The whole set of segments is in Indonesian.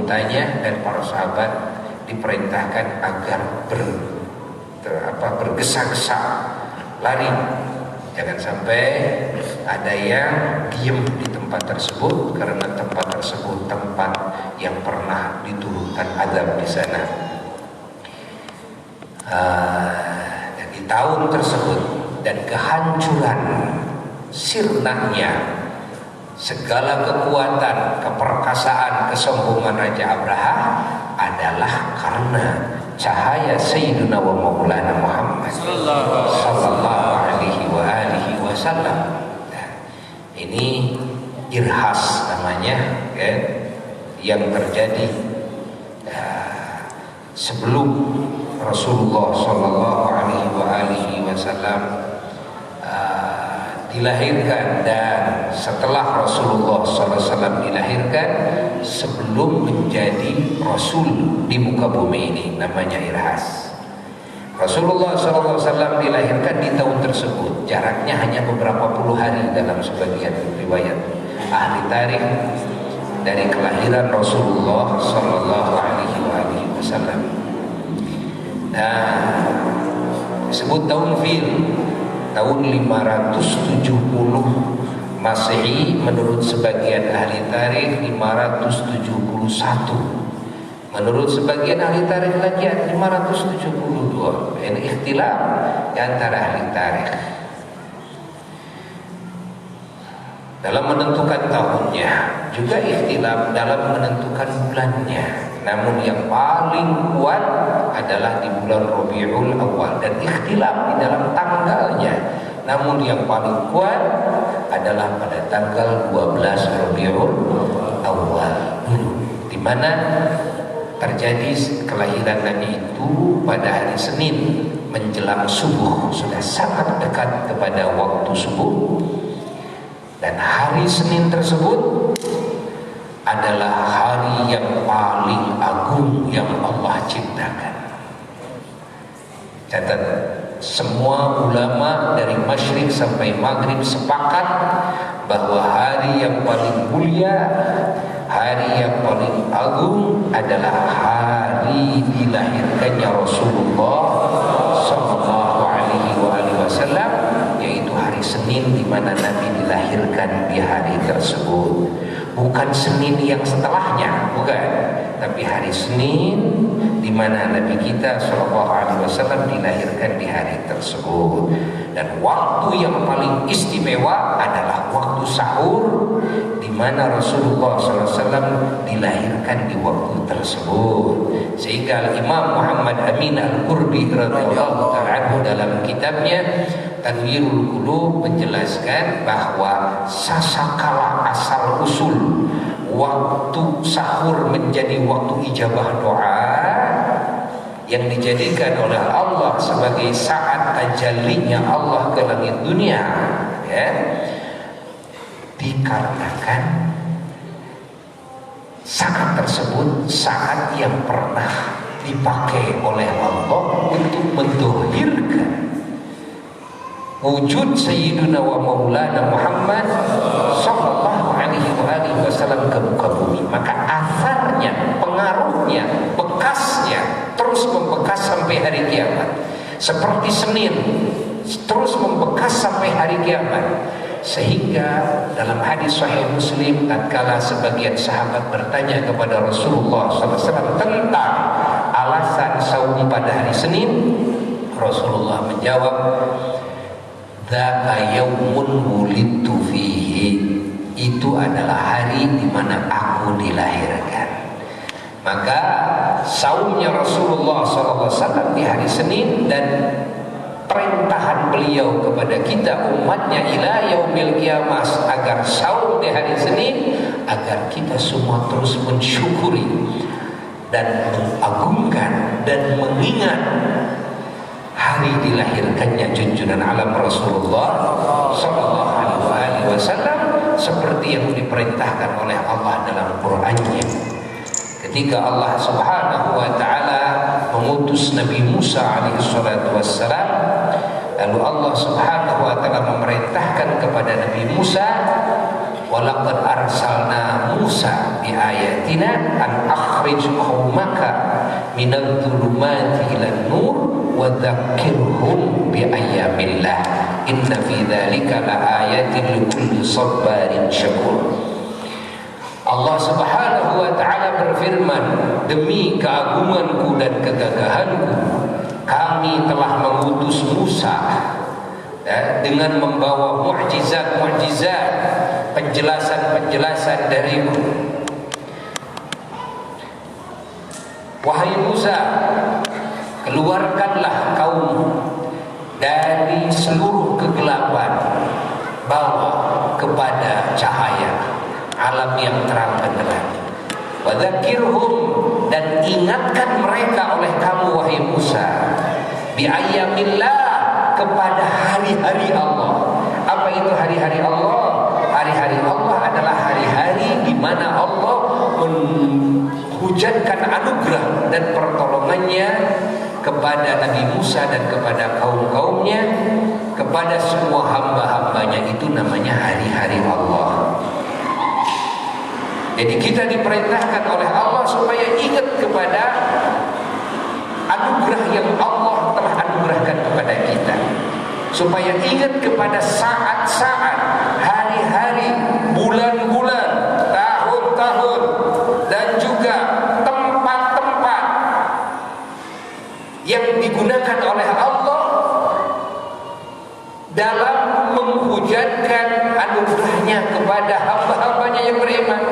anggotanya dan para sahabat diperintahkan agar bergesa-gesa lari. Jangan sampai ada yang diam di tempat tersebut, karena tempat tersebut tempat yang pernah diturunkan azab di sana. Dan di tahun tersebut dan kehancuran sirnanya segala kekuatan, keperkasaan, kesombongan Raja Abraha adalah karena cahaya Sayyidina wa Maulana Muhammad sallallahu alaihi wa alihi wasallam. Nah, ini irhas namanya, kan, yang terjadi sebelum Rasulullah sallallahu alaihi wa alihi wasallam dilahirkan dan setelah Rasulullah sallallahu alaihi wasallam dilahirkan, sebelum menjadi Rasul di muka bumi ini, namanya irhas. Rasulullah sallallahu alaihi wasallam dilahirkan di tahun tersebut, jaraknya hanya beberapa puluh hari dalam sebagian riwayat ahli tarikh dari kelahiran Rasulullah sallallahu alaihi wasallam. Nah, disebut tahun fil, tahun 570 Masehi, menurut sebagian ahli tarikh 571, menurut sebagian ahli tarikh lagi 572. Ini ikhtilaf di antara ahli tarikh dalam menentukan tahunnya, juga ikhtilaf dalam menentukan bulannya. Namun yang paling kuat adalah di bulan Rabiul Awal, dan ikhtilaf di dalam tanggalnya. Namun yang paling kuat adalah pada tanggal 12 Rabiul Awal dulu, di mana terjadi kelahiran Nabi itu pada hari Senin menjelang subuh, sudah sangat dekat kepada waktu subuh. Dan hari Senin tersebut adalah hari yang paling agung yang Allah ciptakan. Catat, semua ulama dari masyrik sampai maghrib sepakat bahwa hari yang paling mulia, hari yang paling agung adalah hari dilahirkannya Rasulullah sallallahu alaihi wasallam, yaitu hari Senin di mana Nabi dilahirkan di hari tersebut. Bukan Senin yang setelahnya, bukan, tapi hari Senin di mana Nabi kita sallallahu alaihi wasallam dilahirkan di hari tersebut. Dan waktu yang paling istimewa adalah waktu sahur, di mana Rasulullah sallallahu alaihi wasallam dilahirkan di waktu tersebut. Sehingga Imam Muhammad Amin Al-Qurbi radhiyallahu ta'ala anhu dalam kitabnya Tanwirul Qulub menjelaskan bahwa sasakala asal usul waktu sahur menjadi waktu ijabah doa yang dijadikan oleh Allah sebagai saat ajalinya Allah ke langit dunia, ya, dikarenakan saat tersebut saat yang pernah dipakai oleh Allah untuk mendohirkan wujud Sayyidina wa Maulana Muhammad sallallahu alaihi wasallam ke muka bumi. Maka asarnya, pengaruhnya, bekasnya terus membekas sampai hari kiamat. Seperti Senin terus membekas sampai hari kiamat. Sehingga dalam hadis Sahih Muslim, tatkala sebagian sahabat bertanya kepada Rasulullah SAW tentang alasan saum pada hari Senin, Rasulullah menjawab, "Dzaka yaumun wulidtu fihi." Itu adalah hari di mana aku dilahirkan. Maka saumnya Rasulullah SAW di hari Senin dan perintahan beliau kepada kita umatnya ila yaumil qiyamah agar saum di hari Senin, agar kita semua terus mensyukuri dan mengagungkan dan mengingat hari dilahirkannya junjungan alam Rasulullah sallallahu alaihi wasallam, seperti yang diperintahkan oleh Allah dalam Qur'annya. Ketika Allah Subhanahu wa taala mengutus Nabi Musa alaihi salatu wassalam, lalu Allah Subhanahu wa taala memerintahkan kepada Nabi Musa, "Walaqad arsalna Musa bi ayatina an akhrij qaumaka minadh dhulumati ilan nur wa dzakkirhum bi ayyamillah inna fi dzalika laayatin likulli sabarin syakur. Allah Subhanahu wa taala berfirman, demi keagunganku dan kegagahanku kami telah mengutus Musa dengan membawa mukjizat-mukjizat, penjelasan-penjelasan dariku. Wahai Musa, keluarkanlah kaummu dari seluruh kegelapan, bawa kepada cahaya alam yang terang benderang. Wa dzakirhum, dan ingatkan mereka oleh kamu wahai Musa, bi ayyamillah, kepada hari-hari Allah. Apa itu hari-hari Allah? Hari-hari Allah adalah hari-hari di mana Allah menhujankan anugerah dan pertolongannya kepada Nabi Musa dan kepada kaum-kaumnya, kepada semua hamba-hambanya. Itu namanya hari-hari Allah. Jadi kita diperintahkan oleh Allah supaya ingat kepada anugerah yang Allah telah anugerahkan kepada kita, supaya ingat kepada saat-saat, hari-hari, bulan-bulan, tahun-tahun, dan juga tempat-tempat yang digunakan oleh Allah dalam menghujankan anugerahnya kepada hamba-hambanya yang beriman,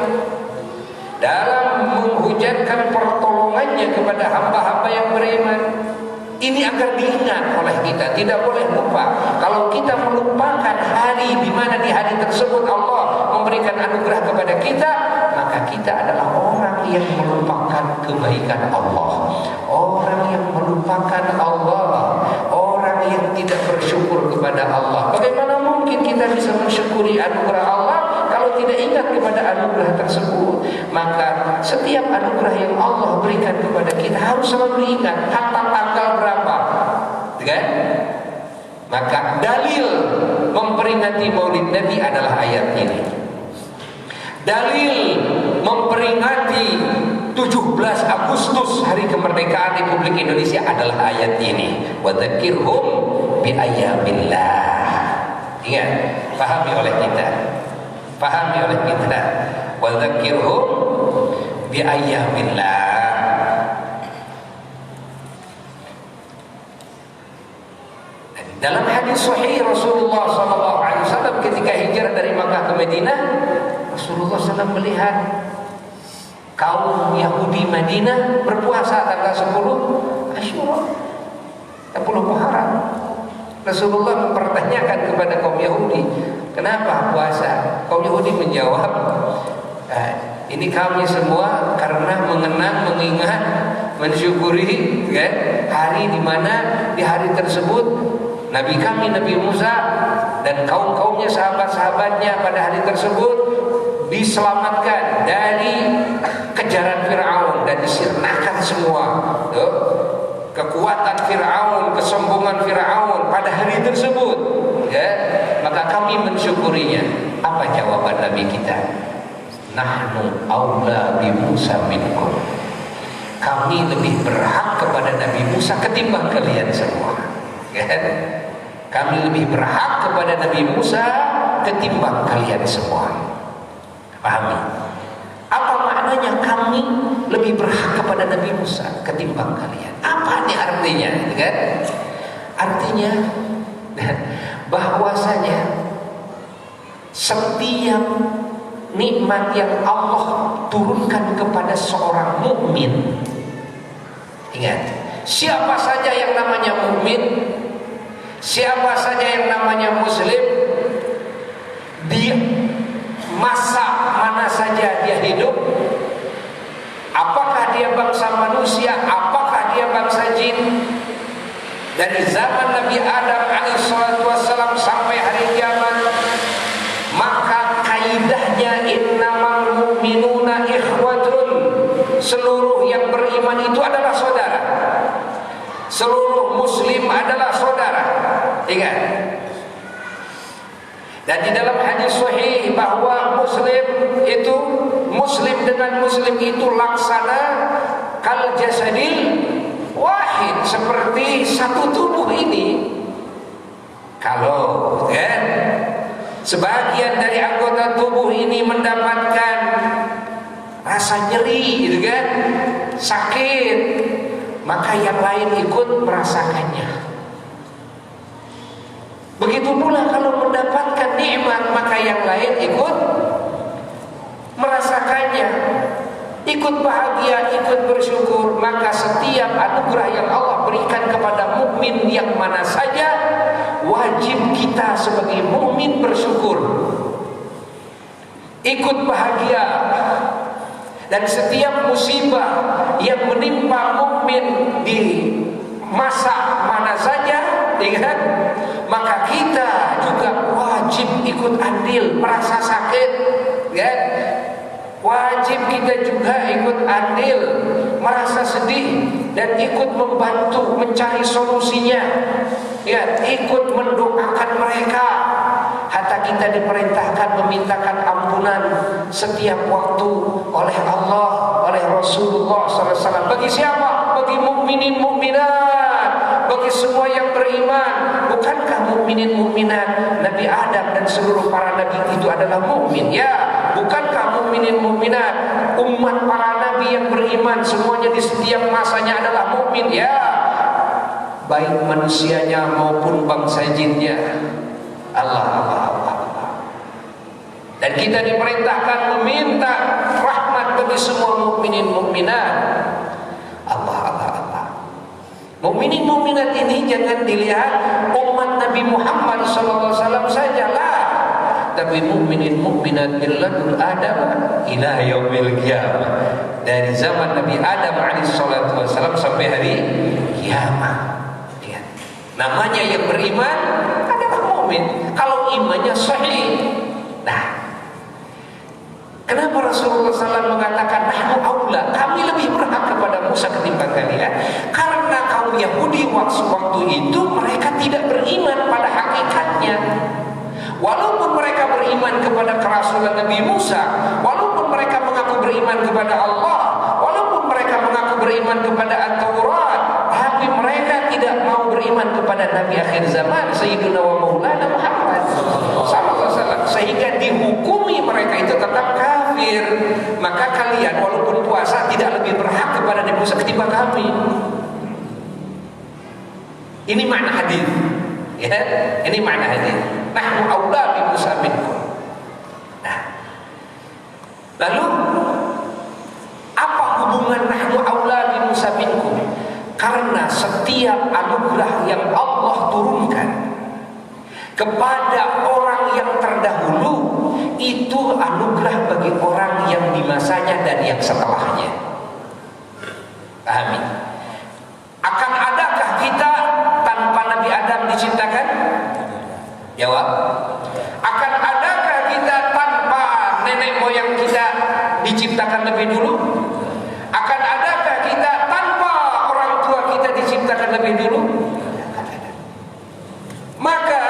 dalam menghujatkan pertolongannya kepada hamba-hamba yang beriman. Ini agar diingat oleh kita, tidak boleh lupa. Kalau kita melupakan hari di mana di hari tersebut Allah memberikan anugerah kepada kita, maka kita adalah orang yang melupakan kebaikan Allah, orang yang melupakan Allah, orang yang tidak bersyukur kepada Allah. Bagaimana mungkin kita bisa mensyukuri anugerah Allah kalau tidak ingat kepada anugerah tersebut? Maka setiap anugerah yang Allah berikan kepada kita harus selalu diingat, tanggal berapa, kan? Maka dalil memperingati Maulid Nabi adalah ayat ini. Dalil memperingati 17 Agustus hari kemerdekaan Republik Indonesia adalah ayat ini. Wa dzakirhum bi ayyamillah. Ingat, pahami oleh kita. Pahami oleh kita. Wa dzakirhum bi ayyamillah. Dalam hadis sahih Rasulullah SAW ketika hijrah dari Makkah ke Madinah, Rasulullah SAW melihat kaum Yahudi Madinah berpuasa tanggal 10 Asyura, 10 Muharram. Rasulullah mempertanyakan kepada kaum Yahudi, kenapa puasa? Kaum Yahudi menjawab, ini kami semua karena mengenang, mengingat, mensyukuri kan, hari di mana di hari tersebut Nabi kami Nabi Musa dan kaum-kaumnya, sahabat-sahabatnya pada hari tersebut diselamatkan dari kejaran Fir'aun dan disirnahkan semua kekuatan Fir'aun, kesombongan Fir'aun pada hari tersebut, ya. Maka kami mensyukurinya. Apa jawaban Nabi kita? Nahnu aula bi Musa minkum. Kami lebih berhak kepada Nabi Musa ketimbang kalian semua, ya. Kami lebih berhak kepada Nabi Musa ketimbang kalian semua. Pahami? Apa maknanya kami lebih berhak kepada Nabi Musa ketimbang kalian? Apa ini artinya? Kan? Artinya bahwasanya setiap nikmat yang Allah turunkan kepada seorang mukmin, ingat, siapa saja yang namanya mukmin, siapa saja yang namanya muslim, di masa mana saja dia hidup, apakah dia bangsa manusia, apakah dia bangsa jin, dari zaman Nabi Adam alaihissalam sampai hari kiamat, maka kaidahnya innamal mu'minuna ikhwatun, seluruh yang beriman itu adalah saudara, seluruh muslim adalah saudara. Ingat. Dan di dalam hadis sahih bahwa muslim dengan muslim itu laksana kal jasadil wahid, seperti satu tubuh ini. Kalau kan sebagian dari anggota tubuh ini mendapatkan rasa nyeri gitu kan, sakit, maka yang lain ikut merasakannya. Begitu pula kalau mendapatkan nikmat, maka yang lain ikut merasakannya, ikut bahagia, ikut bersyukur. Maka setiap anugerah yang Allah berikan kepada mukmin yang mana saja, wajib kita sebagai mukmin bersyukur, ikut bahagia. Dan setiap musibah yang menimpa mukmin di masa mana saja, kan, maka kita juga wajib ikut andil, merasa sakit, kan? Wajib kita juga ikut andil, merasa sedih, dan ikut membantu mencari solusinya, ya, ikut mendoakan mereka. Hatta kita diperintahkan memintakan ampunan setiap waktu oleh Allah, oleh Rasulullah SAW. Bagi siapa? Bagi mukminin mukminat, bagi semua yang beriman. Bukankah mukminin mukminat Nabi Adam dan seluruh para nabi itu adalah mukmin? Ya, bukankah mukminin mukminat umat para nabi yang beriman semuanya di setiap masanya adalah mukmin? Ya, baik manusianya maupun bangsa jinnya. Allah. Dan kita diperintahkan meminta rahmat bagi semua mukminin mukminat. Allah. Mukminin mukminat ini jangan dilihat umat Nabi Muhammad SAW sajalah, tapi mukminin mukminat milladun Adam ila yaumil qiyamah, dari zaman Nabi Adam alaihissalam sampai hari kiamat. Ya. Namanya yang beriman adalah mukmin kalau imannya sahih. Nah, kenapa Rasulullah SAW mengatakan nahnu aula, kami lebih berhak kepada Musa ketimbang kalian? Karena kaum Yahudi waktu itu mereka tidak beriman pada hakikatnya. Walaupun mereka beriman kepada kerasulan Nabi Musa, walaupun mereka mengaku beriman kepada Allah, walaupun mereka mengaku beriman kepada At-Taurat, tapi mereka tidak mau beriman kepada Nabi akhir zaman Sayyidina wa Maulana Muhammad SAW, sehingga dihukumi mereka itu tetap kafir. Maka kalian walaupun puasa tidak lebih berhak kepada Nabi Musa ketimbang kami. Ini makna hadis, ya. Ini makna hadis. Nahnu aula bi Musa minkum. Nah, lalu apa hubungan nahnu aula bi Musa minkum? Karena setiap anugerah yang Allah turunkan kepada orang yang terdahulu itu anugerah bagi orang yang di masanya dan yang setelahnya. Amin. Akan adakah kita tanpa Nabi Adam diciptakan? Jawab. Akan adakah kita tanpa nenek moyang kita diciptakan lebih dulu? Akan adakah kita tanpa orang tua kita diciptakan lebih dulu? Maka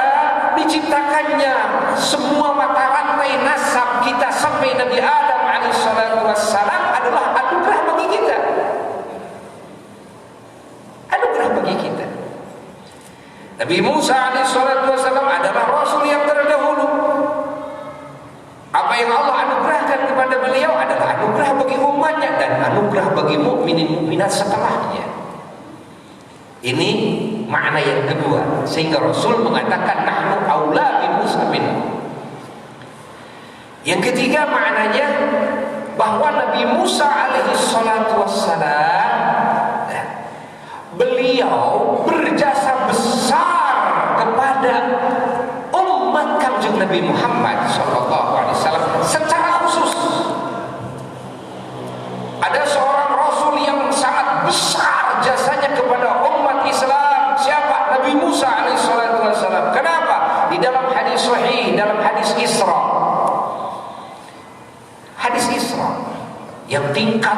diciptakannya semua mata rantai nasab kita sampai Nabi Adam alaihissalam adalah anugerah bagi kita. Anugerah bagi kita. Nabi Musa alaihissalam adalah Rasul yang terdahulu. Apa yang Allah anugerahkan kepada beliau adalah anugerah bagi umatnya dan anugerah bagi mukminin mukminat setelahnya. Ini makna yang kedua, sehingga Rasul mengatakan nahnu aula bi Musa minkum. Yang ketiga maknanya bahwa Nabi Musa alaihi salatu wassalam, beliau berjasa besar kepada umat Kanjeng Nabi Muhammad sallallahu alaihi wasallam secara khusus. Ada seorang Rasul yang sangat besar jasanya kepada umat Islam. Siapa? Nabi Musa alaihissalatu wassalam. Kenapa? Di dalam hadis sahih, dalam hadis Isra. Hadis Isra yang tingkat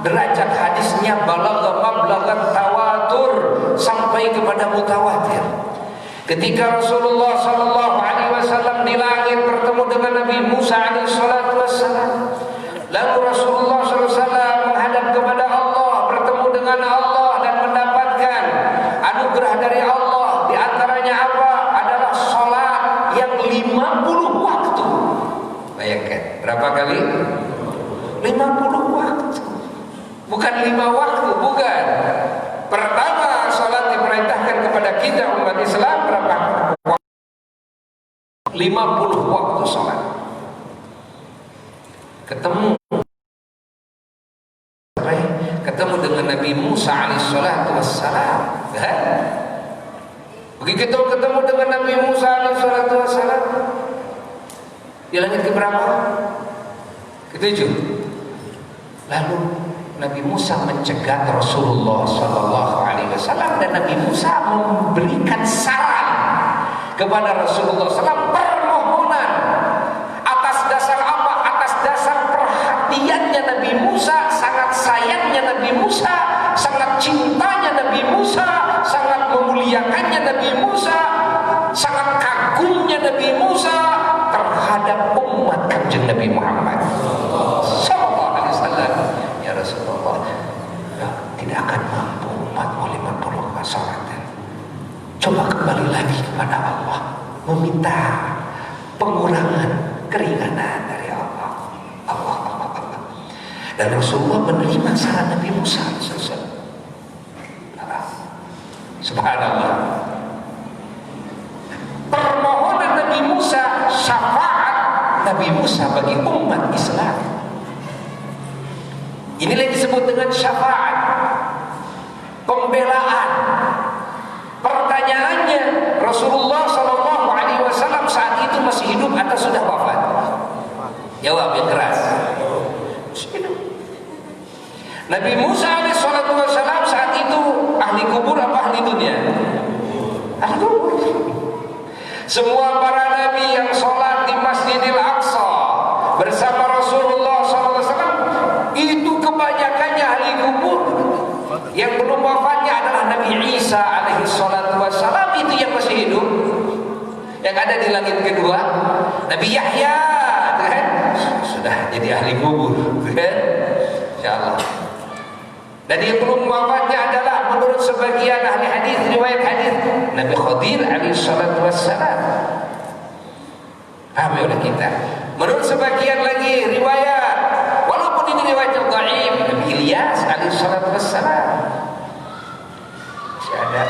derajat hadisnya balagha mablaghat tawatur, sampai kepada mutawatir. Ketika Rasulullah sallallahu alaihi wasallam di langit bertemu dengan Nabi Musa alaihissalatu wassalam, lalu Rasulullah sallallahu alaihi wasallam menghadap kepada Allah firman Allah dan mendapatkan anugerah dari Allah. Di antaranya apa? Adalah sholat yang 50 waktu. Bayangkan, berapa kali? 50 waktu. Bukan 5 waktu, bukan. Pertama, sholat diperintahkan kepada kita umat Islam berapa? 50 waktu sholat. Ketemu dengan Nabi Musa alaihissalatu wassalam. Begitu ketemu dengan Nabi Musa alaihissalatu wassalam, di langit keberapa? Ketujuh. Lalu Nabi Musa mencegat Rasulullah sallallahu alaihi wasallam, dan Nabi Musa memberikan saran kepada Rasulullah SAW, permohonan. Atas dasar apa? Atas dasar perhatiannya Nabi Musa, sangat sayangnya Nabi Musa, sangat cintanya Nabi Musa, sangat memuliakannya Nabi Musa, sangat kagumnya Nabi Musa terhadap umat Kanjeng Nabi Muhammad sallallahu alaihi wasallam. Ya Rasulullah, tidak akan mampu umatmu 50 sholat. Coba kembali lagi kepada Allah, meminta pengurangan, keringanan dari Allah. Dan Rasulullah menerima saran Nabi Musa. Subhanallah. Permohonan Nabi Musa, syafaat Nabi Musa bagi umat Islam. Inilah yang disebut dengan syafaat, pembelaan. Pertanyaannya, Rasulullah Shallallahu Alaihi Wasallam saat itu masih hidup atau sudah wafat? Jawab yang keras. Nabi Musa Alaihissalam saat itu ahli kubur apa ahli dunia? Ahli kubur. Semua para nabi yang sholat di Masjidil Aqsa bersama Rasulullah SAW itu kebanyakannya ahli kubur. Yang belum wafatnya adalah Nabi Isa Alaihissalam, itu yang masih hidup. Yang ada di langit kedua Nabi Yahya, kan? Sudah jadi ahli kubur, kan? Insyaallah. Dan yang belum wafatnya adalah menurut sebagian ahli hadis, riwayat hadis, Nabi Khadir Alaihissalam. Paham oleh kita. Menurut sebagian lagi riwayat, walaupun ini riwayat yang dhaif, Nabi Ilyas Alaihissalam. Masih ada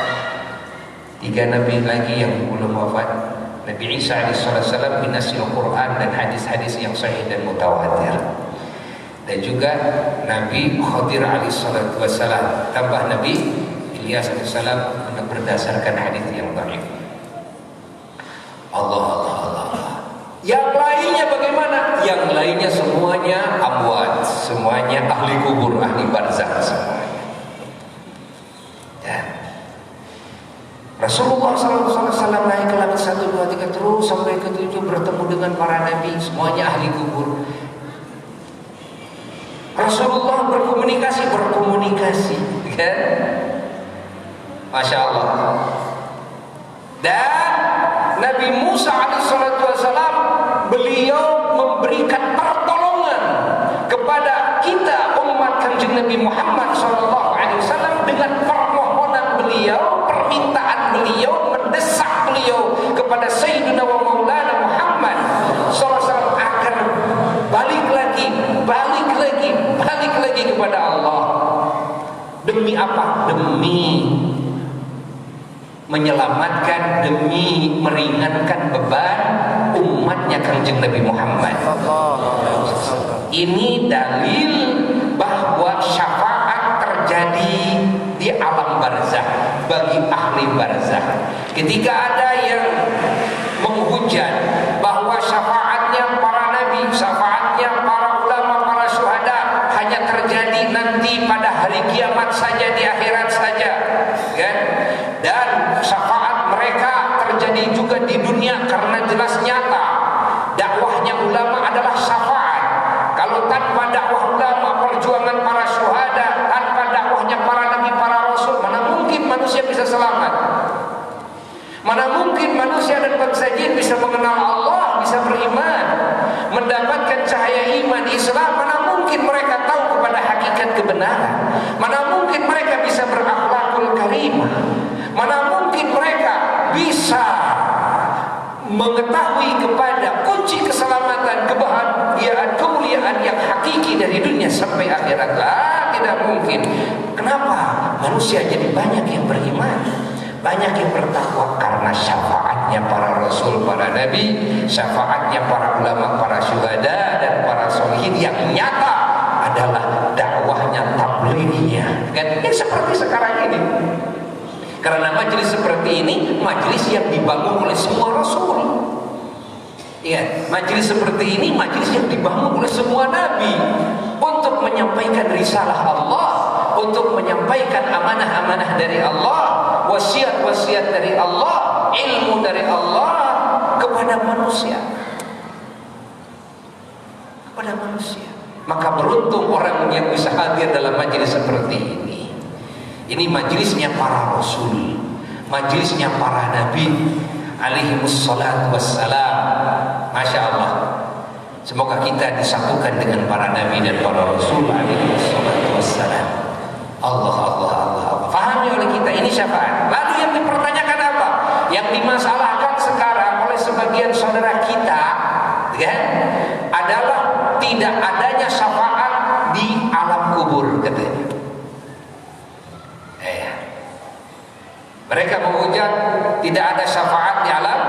3 nabi lagi yang belum wafat. Nabi Isa Alaihissalam binasil Quran dan hadis-hadis yang sahih dan mutawatir. Dan juga Nabi Khadir Alaihissalam, tambah Nabi Ilyas Alaihissalam berdasarkan hadis yang dhaif. Allah. Yang lainnya bagaimana? Yang lainnya semuanya amwat, semuanya ahli kubur, ahli barzakh semuanya. Dan Rasulullah SAW naik ke langit 1, 2, 3 terus sampai ke 7 bertemu dengan para nabi, semuanya ahli kubur. Rasulullah berkomunikasi, kan? Masya Allah. Dan Nabi Musa alaihissalam, beliau memberikan pertolongan kepada kita umat Kanjeng Nabi Muhammad SAW dengan permohonan beliau, permintaan beliau, mendesak beliau kepada Sayyidina wa Maulana Muhammad SAW agar balik lagi kepada Allah. Demi apa? Demi menyelamatkan, demi meringankan beban umatnya Kanjeng Nabi Muhammad. Ini dalil bahwa syafaat terjadi di alam barzakh bagi ahli barzakh. Ketika ada yang menghujat bahwa syafaatnya para nabi, syafaatnya para ulama, para syuhada hanya terjadi nanti pada hari kiamat saja, di akhirat saja, kan? Dan syafaat mereka terjadi juga di dunia karena jelas nyata dakwahnya ulama adalah syafaat. Kalau tanpa dakwah ulama, perjuangan para syuhada, tanpa dakwahnya para nabi, para rasul, mana mungkin manusia bisa selamat? Mana mungkin manusia dan bangsa jin bisa mengenal Allah, bisa beriman, mendapatkan cahaya iman Islam? Mana mungkin mereka tahu kepada hakikat kebenaran? Mana mungkin mereka terima? Mana mungkin mereka bisa mengetahui kepada kunci keselamatan, kebahagiaan, kemuliaan yang hakiki dari dunia sampai akhirat? Lah, tidak mungkin. Kenapa? Manusia jadi banyak yang beriman, banyak yang bertakwa karena syafaatnya para rasul, para nabi, syafaatnya para ulama, para syuhada dan para sholihin yang nyata adalah dakwahnya, tablighinya. Kan seperti sekarang ini. Karena majelis seperti ini, majelis yang dibangun oleh semua rasul. Ya, majelis seperti ini, majelis yang dibangun oleh semua nabi untuk menyampaikan risalah Allah, untuk menyampaikan amanah-amanah dari Allah, wasiat-wasiat dari Allah, ilmu dari Allah kepada manusia. Kepada manusia. Maka beruntung orang yang bisa hadir dalam majelis seperti ini. Ini majelisnya para rasul, majelisnya para nabi alaihimus salatu wassalam. Masya Allah. Semoga kita disatukan dengan para nabi dan para rasul alaihimus salatu wassalam. Allah. Fahami oleh kita ini syafaat. Lalu yang dipertanyakan apa? Yang dimasalahkan sekarang oleh sebagian saudara kita, kan, adalah tidak adanya syafaat di alam kubur, katanya. Mereka mengucap tidak ada syafaat di alam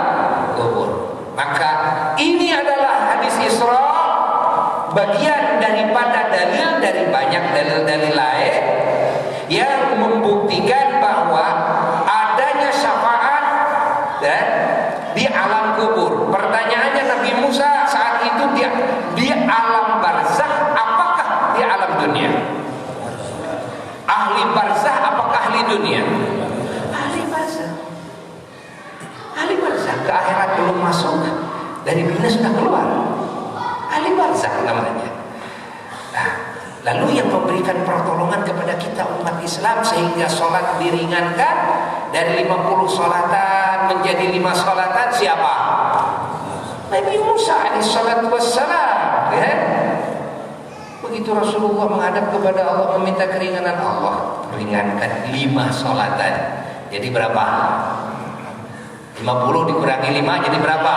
kubur. Maka ini adalah hadis Isra, bagian daripada dalil dari banyak dalil-dalil lain yang membuktikan bahwa adanya syafaat di alam kubur. Pertanyaannya, Nabi Musa saat itu di alam barzakh apakah di alam dunia? Ahli barzakh apakah ahli dunia? Ahli barzakh, ke akhirat belum masuk, dari dunia sudah keluar. Ahli barzakh namanya. Nah, lalu yang memberikan pertolongan kepada kita umat Islam sehingga sholat diringankan dari 50 sholatan menjadi 5 sholatan, siapa? Nabi Musa alaihissalatu wassalam, ya? Begitu Rasulullah menghadap kepada Allah meminta keringanan Allah, ringankan 5 sholatan. Jadi berapa? 50 dikurangi 5 jadi berapa?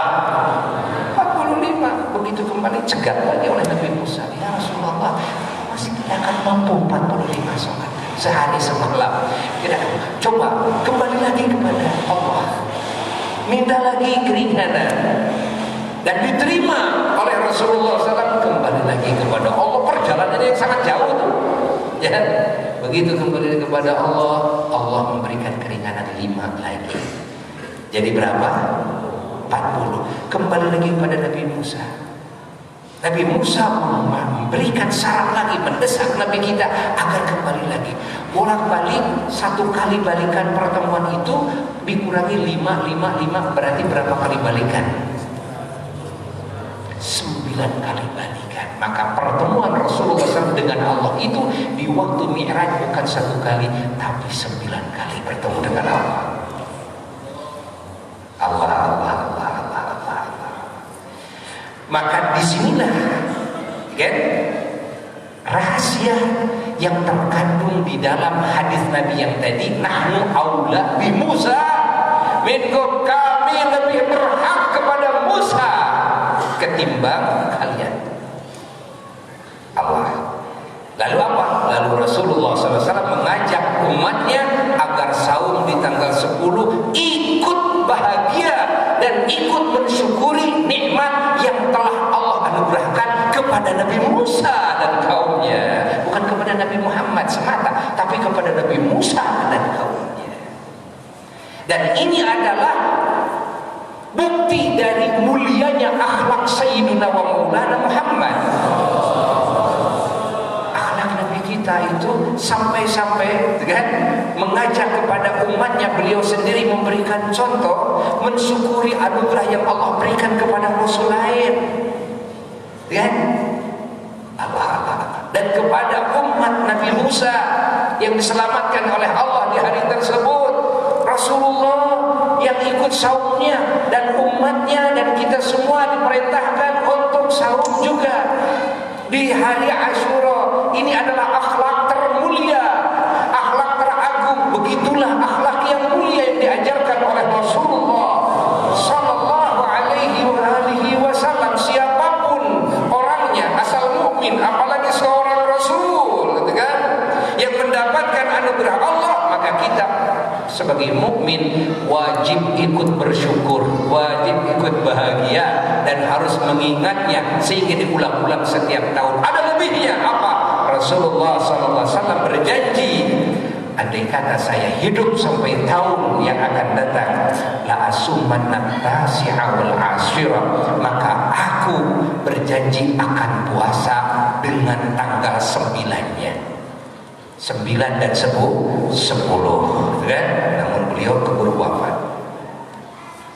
45. Begitu kembali cegat lagi oleh Nabi Musa. Ya Rasulullah, masih tidak akan mampu 45 sholat sehari semalam. Tidak. Coba kembali lagi kepada Allah, minta lagi keringanan, dan diterima oleh Rasulullah SAW. Kembali lagi kepada Allah. Perjalanannya yang sangat jauh tuh, ya. Begitu kembali kepada Allah, Allah memberikan keringanan 5 lagi. Jadi berapa? 40. Kembali lagi kepada Nabi Musa. Nabi Musa memberikan syarat lagi, mendesak Nabi kita agar kembali lagi. Bolak-balik 1 kali balikan pertemuan itu dikurangi 5 berarti berapa kali balikan? 9 kali balikan. Maka pertemuan Rasulullah SAW dengan Allah itu di waktu Mi'raj bukan 1 kali, tapi 9 kali bertemu dengan Allah. Allah. Maka disinilah, kan, rahasia yang terkandung di dalam hadis Nabi yang tadi, nahnu aula bi Musa minkum, kami lebih berhak kepada Musa ketimbang kalian. Allah. Lalu apa? Lalu Rasulullah SAW mengajak umatnya agar saum di tanggal 10 ikut bahagia dan ikut mensyukuri nikmat yang telah Allah anugerahkan kepada Nabi Musa dan kaumnya. Bukan kepada Nabi Muhammad semata, tapi kepada Nabi Musa dan kaumnya. Dan ini adalah bukti dari mulianya akhlak Sayyidina wa Maulana Muhammad. Kita itu sampai-sampai, kan, mengajak kepada umatnya, beliau sendiri memberikan contoh, mensyukuri anugerah yang Allah berikan kepada Rasul lain, kan? Allah. Dan kepada umat Nabi Musa yang diselamatkan oleh Allah di hari tersebut, Rasulullah yang ikut saumnya dan umatnya dan kita semua diperintahkan untuk saum juga di hari Asyura. Ini adalah akhlak termulia, akhlak teragung. Begitulah mendapatkan anugerah Allah, maka kita sebagai mukmin wajib ikut bersyukur, wajib ikut bahagia, dan harus mengingatnya sehingga diulang-ulang setiap tahun. Ada lebihnya apa? Rasulullah SAW berjanji, andai kata saya hidup sampai tahun yang akan datang, la asumanna tasi'a wal asyira, maka aku berjanji akan puasa dengan tanggal 9-nya. 9 dan 10, kan? Namun beliau keburu wafat,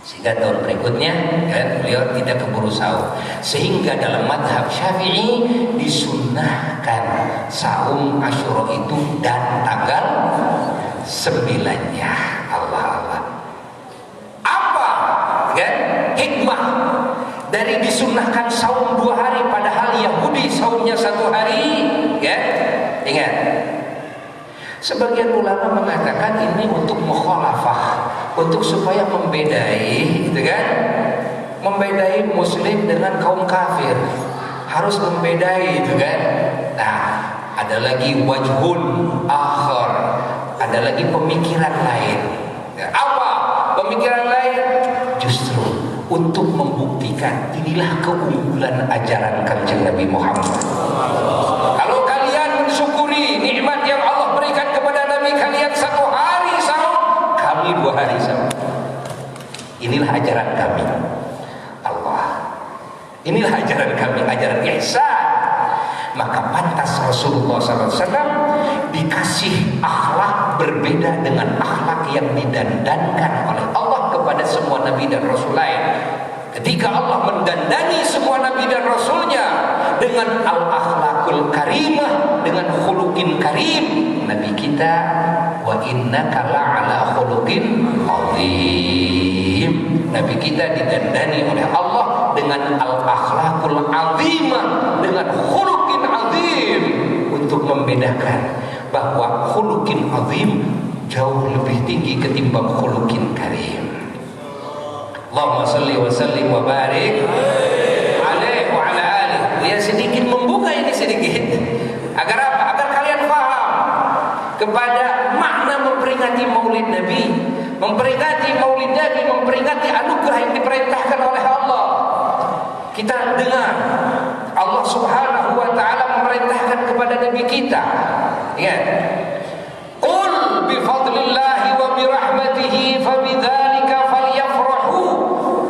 sehingga tahun berikutnya kan beliau tidak keburu sahur. Sehingga dalam mazhab Syafi'i disunnahkan saum Asyura itu dan tanggal 9-nya. Allah. Apa kan hikmah dari disunnahkan saum 2 hari, padahal Yahudi saumnya 1 hari, ya? Ingat, sebagian ulama mengatakan ini untuk mukhalafah, untuk supaya membedai, gitu kan? Membedai muslim dengan kaum kafir. Harus membedai, gitu kan? Nah, ada lagi wajhun akhar, ada lagi pemikiran lain. Apa pemikiran lain? Justru untuk membuktikan inilah keunggulan ajaran Kanjeng Nabi Muhammad. Kalau kalian mensyukuri nikmat yang Allah berikan kepada Nabi kalian 1 hari sahur, kami 2 hari sahur. Inilah ajaran kami. Allah. Inilah ajaran kami, ajaran ihsan. Maka pantas Rasulullah SAW dikasih akhlak berbeda dengan akhlak yang didandankan oleh Allah kepada semua Nabi dan Rasul lain. Ketika Allah mendandani semua Nabi dan Rasulnya dengan al-akhlakul karimah, dengan khuluqin karim, Nabi kita wa innaka la'ala khuluqin azim, Nabi kita didandani oleh Allah dengan al-akhlakul azimah, dengan khuluqin azim, untuk membedakan bahwa khuluqin azim jauh lebih tinggi ketimbang khuluqin karim. Allahumma salli wa sallim wa barik alaihi wa ala alihi. Ya, sedikit membuka ini sedikit agar apa? Agar kalian paham kepada makna memperingati Maulid Nabi, memperingati Maulid Nabi, memperingati anugerah yang diperintahkan oleh Allah. Kita dengar Allah Subhanahu wa taala memerintahkan kepada Nabi kita, ya, qul bi fadlillahi wa bi rahmatihi fabidzalika falyafrahu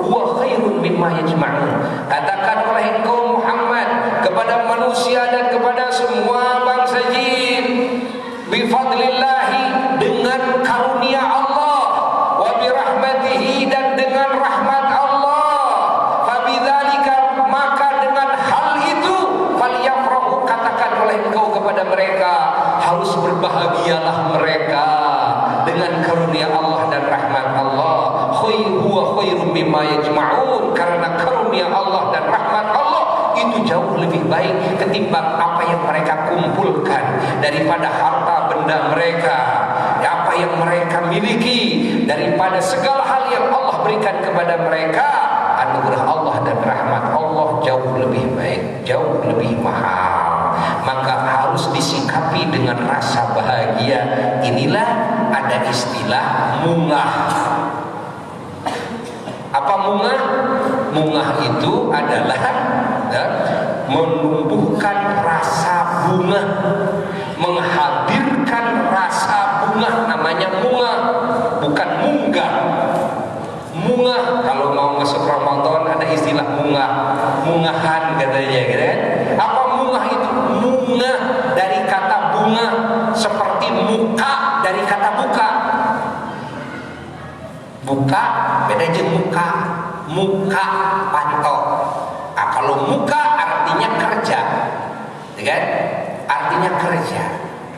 huwa khairun mimma yajma'un. Katakan oleh engkau Muhammad kepada manusia dan kepada semua bangsa jin, bi fadlillahi, dengan karunia Allah, wa bi rahmatihi, dan dengan rahmat Allah, fabidzalika, maka dengan hal itu falyafrahu, katakan oleh engkau kepada mereka, harus berbahagialah mereka dengan karunia Allah dan rahmat Allah. Huwa khairum mimma yajma'un, karena karunia Allah dan rahmat Allah itu jauh lebih baik ketimbang apa yang mereka kumpulkan daripada harta benda mereka, apa yang mereka miliki, daripada segala hal yang Allah berikan kepada mereka. Anugerah Allah dan rahmat Allah jauh lebih baik, jauh lebih mahal. Maka harus disikapi dengan rasa bahagia. Inilah ada istilah mungah. Apa mungah? Mungah itu adalah menumbuhkan rasa bunga, menghadirkan rasa bunga, namanya mungah, bukan munggah. Mungah, kalau mau masuk Ramadan ada istilah mungah, mungahan katanya, gitu kan? Apa mungah itu? Mungah dari kata bunga, seperti muka dari kata buka. Buka beda aja muka, muka pantok. Nah, kalau muka artinya kerja, kan? Artinya kerja.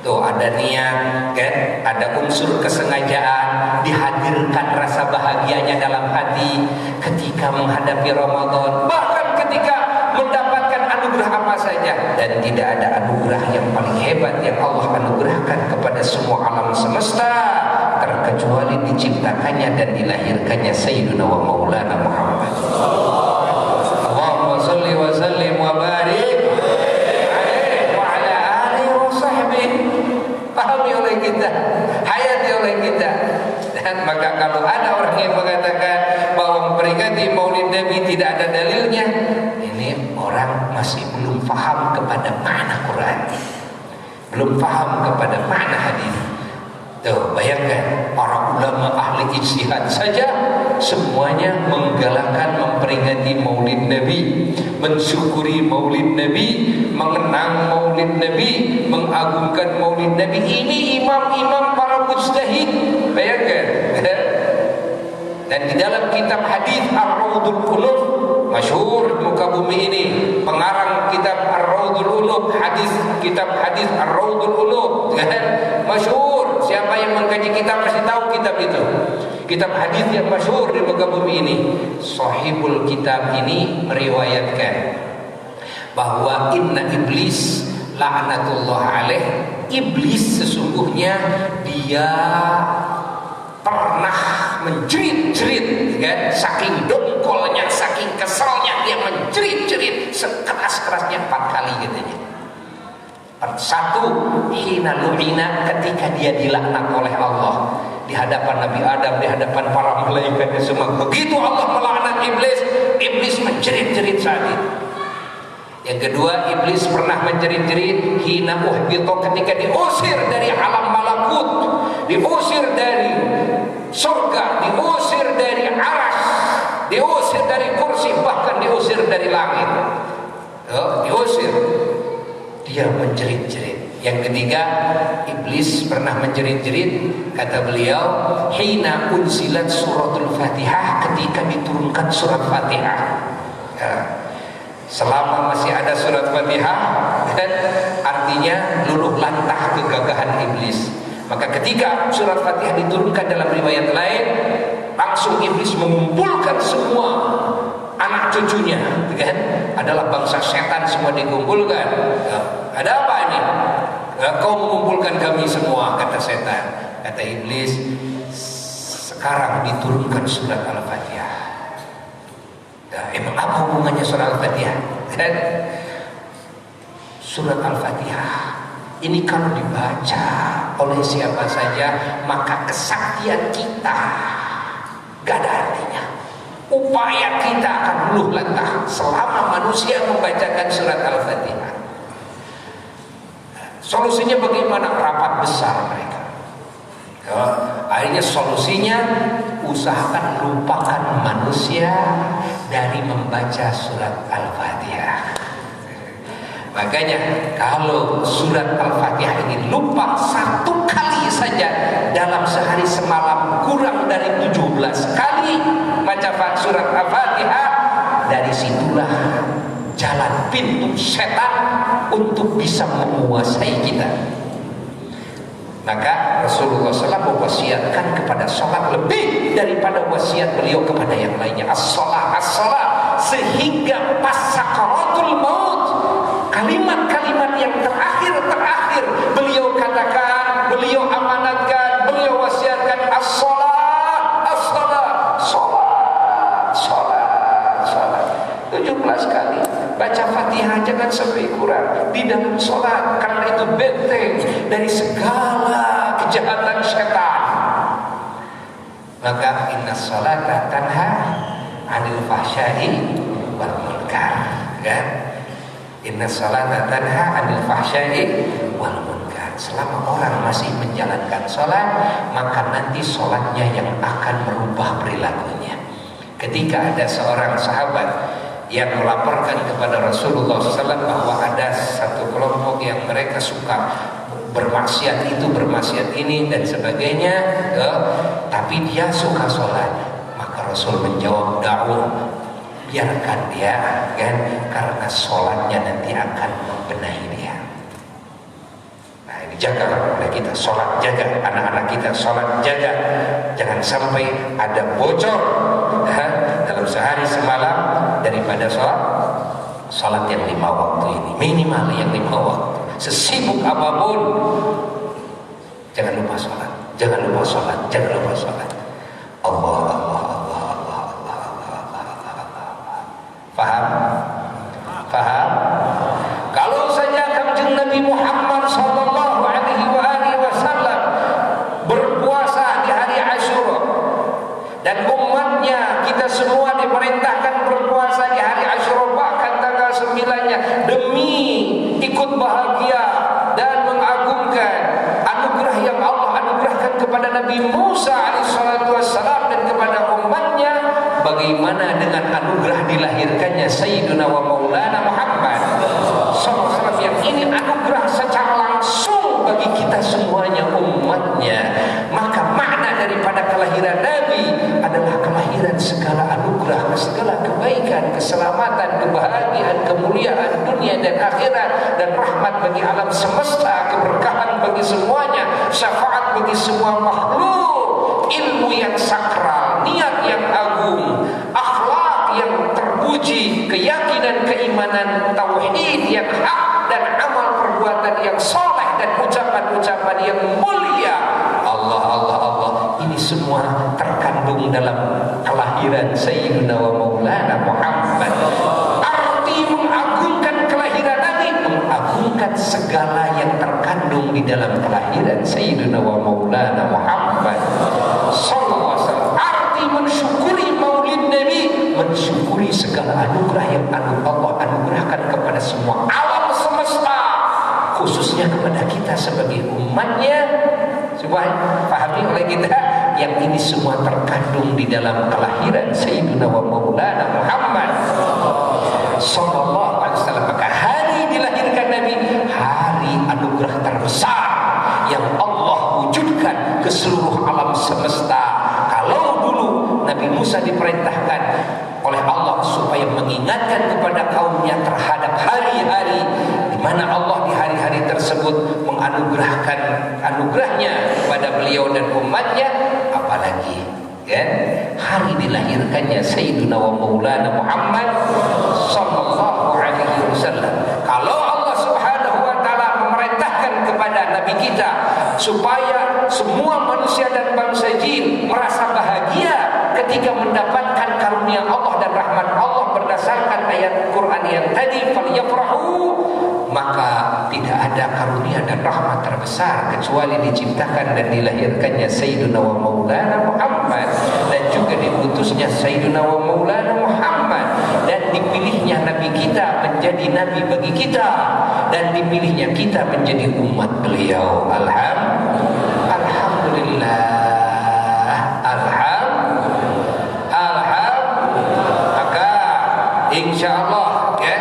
Tuh ada niat, kan? Ada unsur kesengajaan, dihadirkan rasa bahagianya dalam hati ketika menghadapi Ramadan, bahkan ketika mendapatkan anugerah apa saja. Dan tidak ada anugerah yang paling hebat yang Allah anugerahkan kepada semua alam semesta terkecuali diciptakannya dan dilahirkannya Sayyiduna wa Maulana Muhammad. Allahumma salli wa sallim wa barik alaihi wa ala alihi wa sahbihi. pahami oleh kita, hayati oleh kita. Dan maka kalau ada orang yang mengatakan bahwa memperingati Maulid Nabi tidak ada dalilnya, ini orang masih belum paham kepada makna Quran, belum paham kepada makna hadis. Tuh, bayangkan para ulama ahli ijtihad saja semuanya menggalakkan memperingati Maulid Nabi, mensyukuri Maulid Nabi, mengenang Maulid Nabi, mengagungkan Maulid Nabi. Ini imam-imam para mujtahid, bayangkan. Dan di dalam kitab hadis Ar-Raudul Unuf, masyhur di muka bumi ini, pengarang kitab Ar-Raudul Unuf, kitab hadis Ar-Raudul Unuf, kan? Masyhur. Siapa yang mengkaji kitab pasti tahu kitab itu. Kitab hadis yang masyhur di muka bumi ini. Sahibul kitab ini meriwayatkan bahwa inna iblis la'natullah alaih, iblis sesungguhnya dia pernah menjerit-jerit, kan? Saking dongkolnya, saking kesalnya dia menjerit-jerit sekeras-kerasnya 4 kali katanya. Satu, hina lu'ina, ketika dia dilaknat oleh Allah di hadapan Nabi Adam, di hadapan para malaikat semua. Begitu Allah melaknat iblis, iblis menjerit-jerit saat itu. Yang kedua, iblis pernah menjerit-jerit hina uhbito, ketika diusir dari alam malakut, diusir dari surga, diusir dari aras, diusir dari kursi, bahkan diusir dari langit. Diusir, dia menjerit-jerit. Yang ketiga, iblis pernah menjerit-jerit, kata beliau, hina unsilat suratul Fatihah, ketika diturunkan surat Fatihah. Selama masih ada surat Fatihah, dan artinya luluh lantah kegagahan iblis. Maka ketika surat Fatihah diturunkan, dalam riwayat lain, langsung iblis mengumpulkan semua anak cucunya, kan? Adalah bangsa setan semua dikumpulkan. Ada apa ini? Kau mengumpulkan kami semua, kata setan. Kata iblis, sekarang diturunkan surat Al-Fatihah. Emang apa hubungannya surat Al-Fatihah? Kan? Surat Al-Fatihah ini kalau dibaca oleh siapa saja, maka kesaktian kita gak ada artinya. Upaya kita akan luluh lantah selama manusia membacakan surat Al-Fatihah. Solusinya bagaimana? Rapat besar mereka. Akhirnya solusinya, usahakan lupakan manusia dari membaca surat Al-Fatihah. Makanya kalau surat Al-Fatihah ini lupa 1 kali saja dalam sehari semalam, kurang dari 17 kali baca surat Al-Fatihah, dari situlah jalan pintu setan untuk bisa menguasai kita. Maka Rasulullah SAW mewasiatkan kepada sholat lebih daripada wasiat beliau kepada yang lainnya. As-sholat, as-sholat, sehingga pas sakaratul maut, kalimat-kalimat yang terakhir beliau katakan, beliau amanatkan, beliau wasiatkan, as-sholat, as-sholat, sholat, sholat, sholat. 17 kali baca Fatihah, jangan sampai kurang di dalam sholat, karena itu benteng dari segala kejahatan setan. Maka inna sholata tanha 'anil fahsya'i wal munkar, kan? Inna sholata tanha 'anil fahsya'i wal munkar. Selama orang masih menjalankan sholat, maka nanti sholatnya yang akan merubah perilakunya. Ketika ada seorang sahabat yang melaporkan kepada Rasulullah SAW bahwa ada satu kelompok yang mereka suka bermaksiat itu, bermaksiat ini dan sebagainya, tapi dia suka sholat. Maka Rasul menjawab, da'u, biarkan dia, kan? Karena sholatnya nanti akan membenahi dia. Nah, ini jaga oleh kita, sholat jaga, anak-anak kita sholat jaga, jangan sampai ada bocor dalam sehari semalam daripada sholat yang 5 waktu ini, minimal yang 5 waktu. Sesibuk apapun, jangan lupa sholat, jangan lupa sholat, jangan lupa sholat. Allah, Allah, Allah, Allah, Allah, Allah, Allah, Allah. Faham? Faham? Kalau saja Kanjeng Nabi Muhammad SAW kepada Nabi Musa alaihissalatu wassalam dan kepada umatnya, bagaimana dengan anugerah dilahirkannya Sayyiduna wa Maulana Muhammad SAW, yang ini anugerah secara langsung bagi kita semuanya umatnya. Maka makna daripada kelahiran Nabi adalah kelahiran segala anugerah, segala kebaikan, keselamatan, kebahagiaan, kemuliaan dunia dan akhirat, dan rahmat bagi alam semesta, keberkahan bagi semuanya, syafaat bagi semua makhluk, ilmu yang sakral, niat yang agung, akhlak yang terpuji, keyakinan, keimanan, tauhid yang hak, dan amal perbuatan yang soleh, dan ucapan-ucapan yang mulia. Allah, Allah, Allah, ini semua terkandung dalam kelahiran Sayyidina wa Maulana Muhammad. Arti mengagungkan kelahiran Nabi, mengagungkan segala yang terkandung di dalam kelahiran Sayyidina wa Maulana Muhammad sallallahu alaihi wasallam. Arti mensyukuri maulid Nabi, mensyukuri segala anugerah yang Allah anugerahkan kepada semua alam semesta, khususnya kepada kita sebagai umatnya. Supaya pahami oleh kita, yang ini semua terkandung di dalam kelahiran Sayyidina wa Maulana Muhammad sallallahu alaihi wasallam. Maka hari dilahirkan Nabi, hari anugerah terbesar yang Allah wujudkan ke seluruh alam semesta. Kalau dulu Nabi Musa diperintahkan oleh Allah supaya mengingatkan kepada kaumnya terhadap hari-hari di mana Allah di hari-hari tersebut menganugerahkan anugerahnya kepada beliau dan umatnya, apalagi kan hari dilahirkannya Sayyidina wa Maulana Muhammad sallallahu alaihi wasallam. Kalau Allah Subhanahu wa taala memerintahkan kepada nabi kita supaya semua manusia dan bangsa jin merasa bahagia ketika mendapatkan karunia Allah dan rahmat Allah berdasarkan ayat Quran yang tadi, falyafrahu, maka tidak ada karunia dan rahmat terbesar kecuali diciptakan dan dilahirkannya Sayyidina wa Maulana Muhammad, dan juga diutusnya Sayyidina wa Maulana Muhammad, dan dipilihnya Nabi kita menjadi Nabi bagi kita, dan dipilihnya kita menjadi umat beliau. Alhamdulillah. Maka insyaallah ya,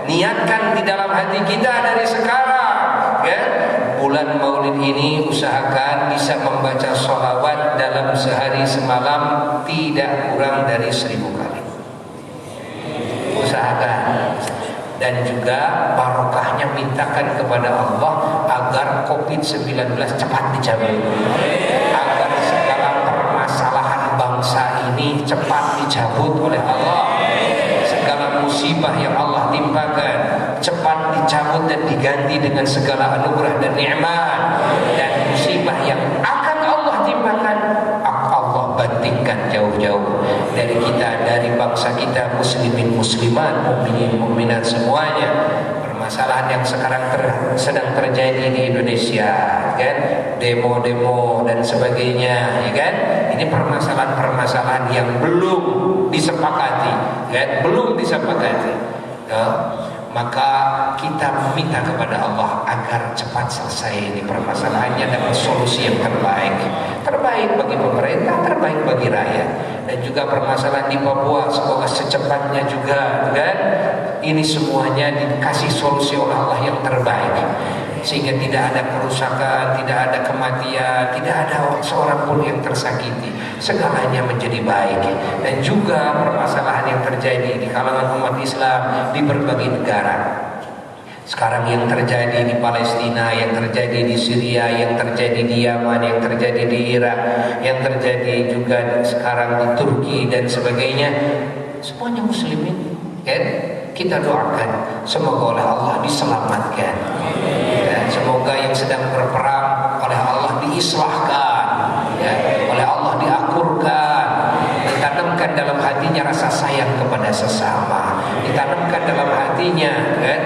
niatkan di dalam hati kita dari sekarang ya, bulan Maulid ini usahakan bisa membaca sholawat dalam sehari semalam tidak kurang dari 1000 kali. Usahakan. Dan juga barokahnya mintakan kepada Allah agar COVID-19 cepat dicabut, agar segala permasalahan bangsa ini cepat dicabut oleh Allah, segala musibah yang Allah timpakan cepat dicabut dan diganti dengan segala anugerah dan nikmat, dan musibah yang akan Allah timpakan Allah bantingkan jauh-jauh dari kita, dari bangsa kita, muslimin muslimat, mukminin mukminat semuanya. Permasalahan yang sekarang sedang terjadi di Indonesia kan, demo-demo dan sebagainya ya kan, ini permasalahan yang belum disepakati kan, belum disepakati ya. Maka kita meminta kepada Allah agar cepat selesai ini permasalahannya dengan solusi yang terbaik bagi pemerintah, terbaik bagi rakyat. Dan juga permasalahan di Papua semoga secepatnya juga kan, ini semuanya dikasih solusi oleh Allah yang terbaik, sehingga tidak ada kerusakan, tidak ada kematian, tidak ada seorang pun yang tersakiti, segalanya menjadi baik. Dan juga permasalahan yang terjadi di kalangan umat Islam di berbagai negara. Sekarang yang terjadi di Palestina, yang terjadi di Syria, yang terjadi di Yaman, yang terjadi di Irak, yang terjadi juga sekarang di Turki dan sebagainya, semuanya muslimin kan? Kita doakan semoga oleh Allah diselamatkan ya, semoga yang sedang berperang oleh Allah diislahkan ya, oleh Allah diakurkan, ditanamkan dalam hatinya rasa sayang kepada sesama, ditanamkan dalam hatinya kan,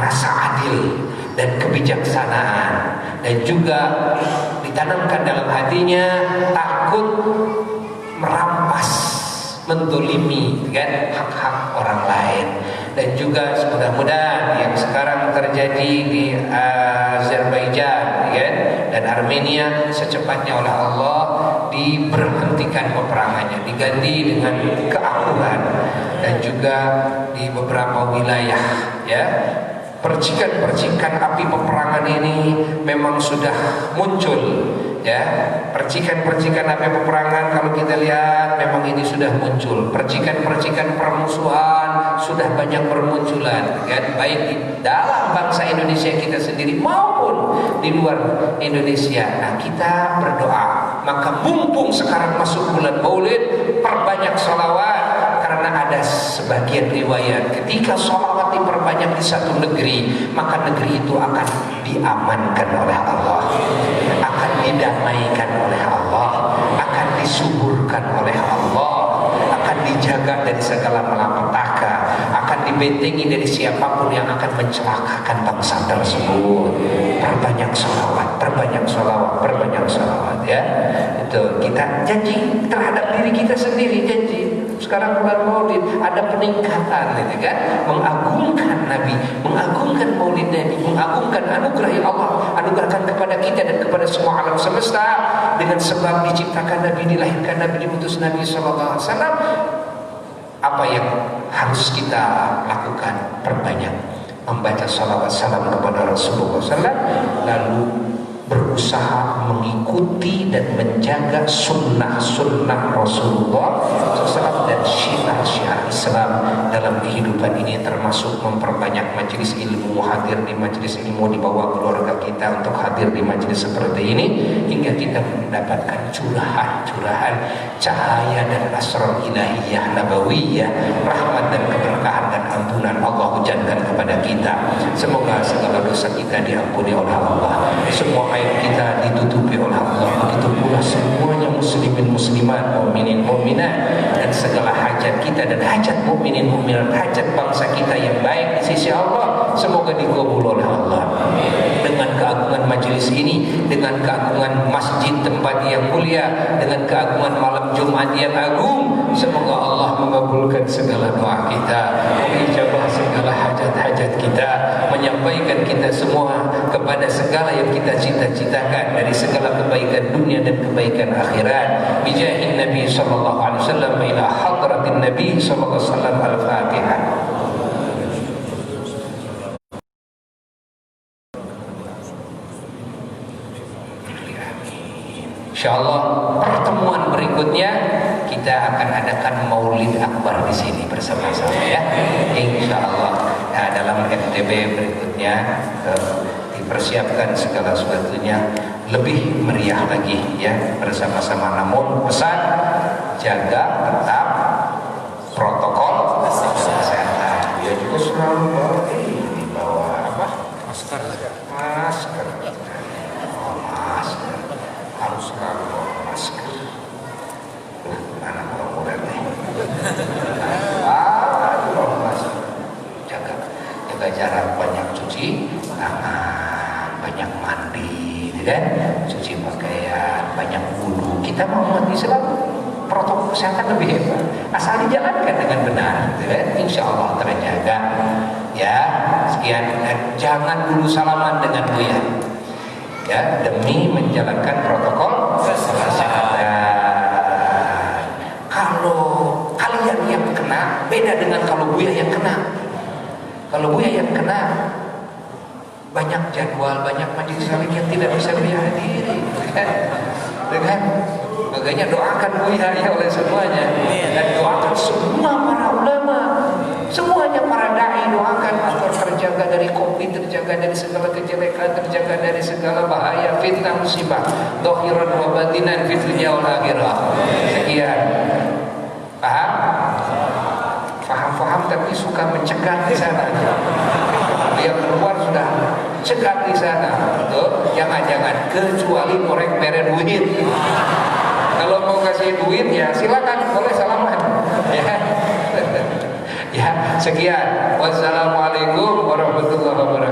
rasa adil dan kebijaksanaan, dan juga ditanamkan dalam hatinya takut merampas, mendolimi kan hak-hak orang lain. Dan juga mudah-mudahan yang sekarang terjadi di Azerbaijan kan, Dan Armenia secepatnya oleh Allah diberhentikan peperangannya, diganti dengan keakuran. Dan juga di beberapa wilayah, ya, percikan-percikan api peperangan ini memang sudah muncul, ya. Percikan-percikan api peperangan kalau kita lihat memang ini sudah muncul. Percikan-percikan permusuhan sudah banyak bermunculan, kan? Baik di dalam bangsa Indonesia kita sendiri maupun di luar Indonesia. Nah, kita berdoa, maka mumpung sekarang masuk bulan Maulid, perbanyak sholawat. Karena ada sebagian riwayat ketika sholawat diperbanyak di satu negeri, maka negeri itu akan diamankan oleh Allah, akan didamaikan oleh Allah, akan disuburkan oleh Allah, akan dijaga dari segala malapetaka, akan dibentengi dari siapapun yang akan mencelakakan bangsa tersebut. Perbanyak sholawat, perbanyak sholawat, perbanyak sholawat, ya. Itu kita janji terhadap diri kita sendiri, janji. Sekarang bulan Maulid ada peningkatan, gitu kan? Mengagungkan Nabi, mengagungkan Maulid Nabi, mengagungkan anugerah yang Allah anugerahkan kepada kita dan kepada semua alam semesta. Dengan sebab diciptakan Nabi, dilahirkan Nabi, diutus Nabi sallallahu alaihi wasallam. Apa yang harus kita lakukan? Perbanyak membaca salawat salam kepada Rasulullah SAW, lalu berusaha mengikuti dan menjaga sunnah-sunnah Rasulullah SAW dan syiar-syiar Islam dalam kehidupan ini, termasuk memperbanyak majelis ilmu, hadir di majelis ilmu, dibawa keluarga kita untuk hadir di majelis seperti ini, hingga kita mendapatkan curahan-curahan cahaya dan asrar ilahiyah nabawiyah, rahmat dan keberkahan dan ampunan Allah hujankan kepada kita. Semoga segala dosa kita diampuni oleh Allah, semua aib kita ditutupi oleh Allah. Begitu pula semuanya muslimin muslimat, mukminin mukminat, dan segala hajat kita dan hajat mukminin mukminat, hajat bangsa kita yang baik di sisi Allah, semoga dikabul oleh Allah. Dengan keagungan majelis ini, dengan keagungan masjid tempat yang mulia, dengan keagungan malam Jumat yang agung, semoga Allah mengabulkan segala doa kita, mengijabah segala hajat-hajat kita, menyampaikan kita semua kepada segala yang kita cita-citakan dari segala kebaikan dunia dan kebaikan akhirat. Bijahin Nabi sallallahu alaihi wasallam, ila hadratin Nabi sallallahu alaihi wasallam. Al-Fatihah. Insyaallah pertemuan berikutnya kita akan adakan Maulid Akbar di sini bersama-sama, ya. Insyaallah. Nah, dalam FTB berikutnya dipersiapkan segala sesuatunya lebih meriah lagi, ya, bersama-sama. Namun pesan, jaga tetap protokol kesehatan. Dia juga selalu bawa apa? Masker. Masker. Masker. Harus selalu bawa masker. Anak muda nih. Masker. Jaga jarak, banyak cuci tangan, banyak mandi, kan? Cuci pakaian, banyak wudu. Kita mau umat Islam, protokol kesehatan lebih hebat. Asal dijalankan dengan benar, kan? Insya Allah terjaga. Ya, sekian. Dan jangan dulu salaman dengan buya, ya, demi menjalankan protokol kesehatan. Kalau kalian yang kena, beda dengan kalau buya yang kena. Kalau buya yang kena, banyak jadwal, banyak majelis taklim yang tidak bisa buya hadiri, kan? Dengan makanya doakan buya ya oleh semuanya, dan doakan semua para ulama, semuanya para dai, doakan agar terjaga dari COVID, terjaga dari segala kejelekan, terjaga dari segala bahaya, fitnah, musibah, zahiran wa batinan fid dunya wal akhirah. Sekian. Paham? Paham tapi suka mencegah di sana. Dia keluar sudah cegah di sana. Betul? Jangan kecuali korek bere duit. Kalau mau kasih duit ya silakan, boleh salaman. Ya. Ya, sekian. Wassalamualaikum warahmatullahi wabarakatuh.